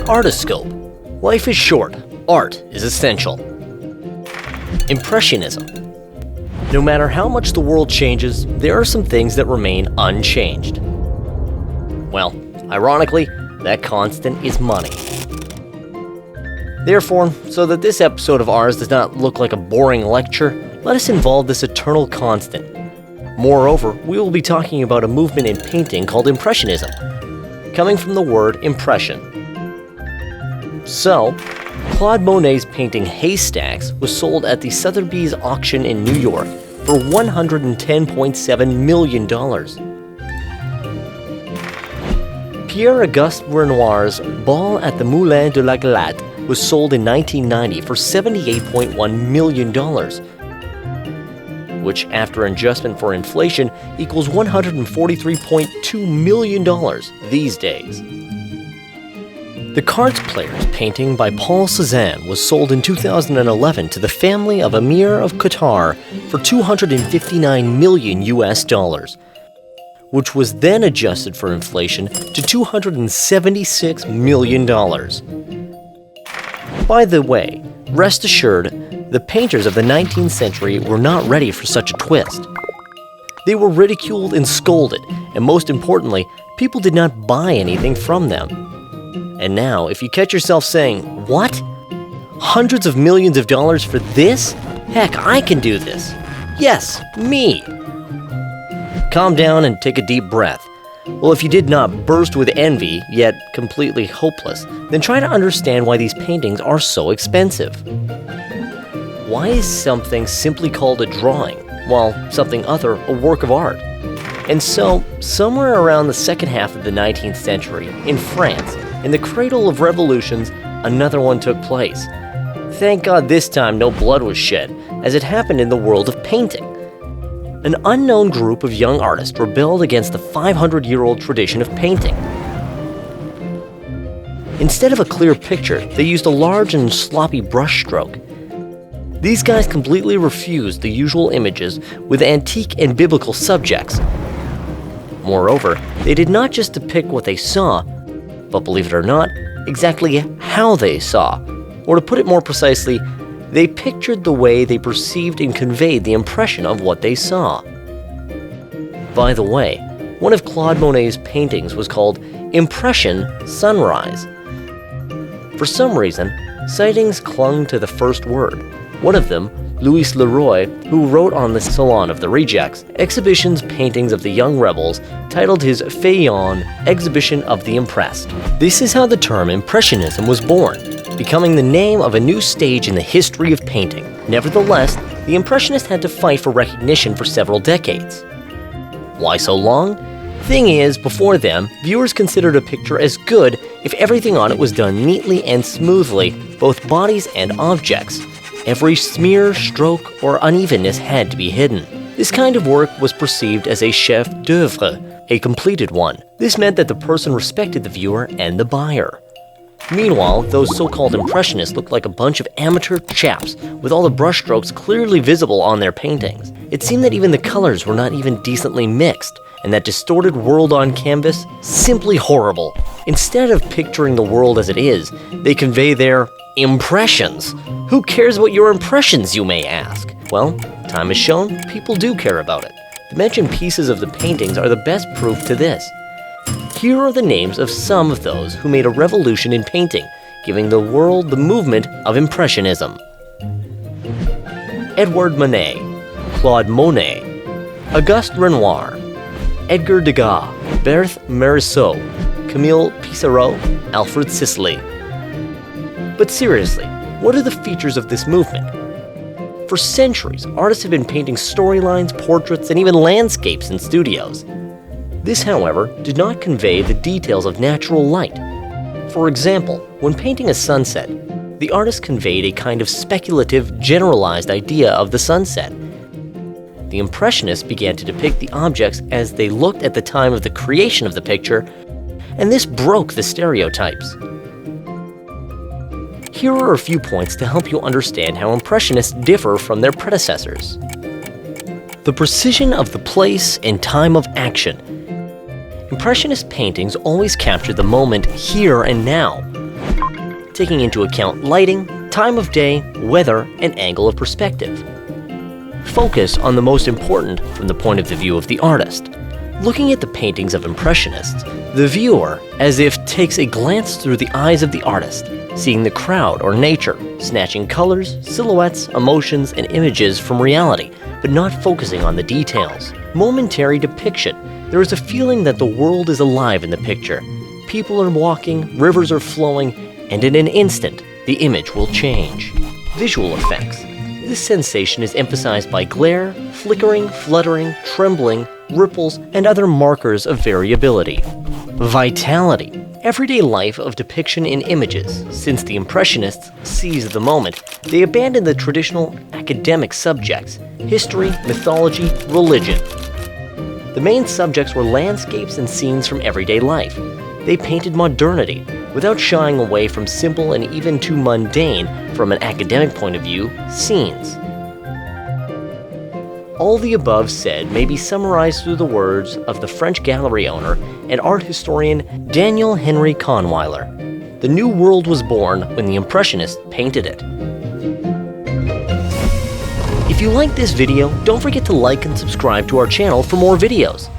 Artoscope. Life is short. Art is essential. Impressionism. No matter how much the world changes, there are some things that remain unchanged. Well, ironically, that constant is money. Therefore, so that this episode of ours does not look like a boring lecture, let us involve this eternal constant. Moreover, we will be talking about a movement in painting called Impressionism, coming from the word impression. So, Claude Monet's painting Haystacks was sold at the Sotheby's auction in New York for $110.7 million. Pierre-Auguste Renoir's Ball at the Moulin de la Galette was sold in 1990 for $78.1 million, which after adjustment for inflation equals $143.2 million these days. The Cards Players painting by Paul Cézanne was sold in 2011 to the family of Emir of Qatar for $259 million, which was then adjusted for inflation to $276 million. By the way, rest assured, the painters of the 19th century were not ready for such a twist. They were ridiculed and scolded, and most importantly, people did not buy anything from them. And now, if you catch yourself saying, "What? Hundreds of millions of dollars for this? Heck, I can do this. Yes, me." Calm down and take a deep breath. Well, if you did not burst with envy, yet completely hopeless, then try to understand why these paintings are so expensive. Why is something simply called a drawing, while something other a work of art? And so, somewhere around the second half of the 19th century, in France, in the cradle of revolutions, another one took place. Thank God this time no blood was shed, as it happened in the world of painting. An unknown group of young artists rebelled against the 500-year-old tradition of painting. Instead of a clear picture, they used a large and sloppy brushstroke. These guys completely refused the usual images with antique and biblical subjects. Moreover, they did not just depict what they saw, but believe it or not, exactly how they saw. Or to put it more precisely, they pictured the way they perceived and conveyed the impression of what they saw. By the way, one of Claude Monet's paintings was called Impression Sunrise. For some reason, sightings clung to the first word. One of them, Louis Leroy, who wrote on the Salon of the Rejects, exhibitions paintings of the young rebels, titled his Feuillon Exhibition of the Impressed. This is how the term Impressionism was born, becoming the name of a new stage in the history of painting. Nevertheless, the Impressionists had to fight for recognition for several decades. Why so long? Thing is, before them, viewers considered a picture as good if everything on it was done neatly and smoothly, both bodies and objects. Every smear, stroke, or unevenness had to be hidden. This kind of work was perceived as a chef d'oeuvre, a completed one. This meant that the person respected the viewer and the buyer. Meanwhile, those so-called impressionists looked like a bunch of amateur chaps with all the brushstrokes clearly visible on their paintings. It seemed that even the colors were not even decently mixed, and that distorted world on canvas, simply horrible. Instead of picturing the world as it is, they convey their impressions. Who cares what your impressions, you may ask? Well, time has shown people do care about it. The mentioned pieces of the paintings are the best proof to this. Here are the names of some of those who made a revolution in painting, giving the world the movement of Impressionism. Edouard Manet, Claude Monet, Auguste Renoir, Edgar Degas, Berthe Morisot, Camille Pissarro, Alfred Sisley. But seriously, what are the features of this movement? For centuries, artists have been painting storylines, portraits, and even landscapes in studios. This, however, did not convey the details of natural light. For example, when painting a sunset, the artist conveyed a kind of speculative, generalized idea of the sunset. The Impressionists began to depict the objects as they looked at the time of the creation of the picture, and this broke the stereotypes. Here are a few points to help you understand how Impressionists differ from their predecessors. The precision of the place and time of action. Impressionist paintings always capture the moment here and now. taking into account lighting, time of day, weather, and angle of perspective. Focus on the most important from the point of view of the artist. Looking at the paintings of Impressionists, the viewer, as if takes a glance through the eyes of the artist, seeing the crowd or nature, snatching colors, silhouettes, emotions, and images from reality, but not focusing on the details. Momentary depiction. There is a feeling that the world is alive in the picture. People are walking, rivers are flowing, and in an instant, the image will change. Visual effects. This sensation is emphasized by glare, flickering, fluttering, trembling, ripples, and other markers of variability. Vitality. Everyday life of depiction in images. Since the Impressionists seized the moment, they abandoned the traditional academic subjects, history, mythology, religion. The main subjects were landscapes and scenes from everyday life. They painted modernity, without shying away from simple and even too mundane, from an academic point of view, scenes. All the above said may be summarized through the words of the French gallery owner and art historian Daniel Henry Kahnweiler. The new world was born when the Impressionists painted it. If you like this video, don't forget to like and subscribe to our channel for more videos.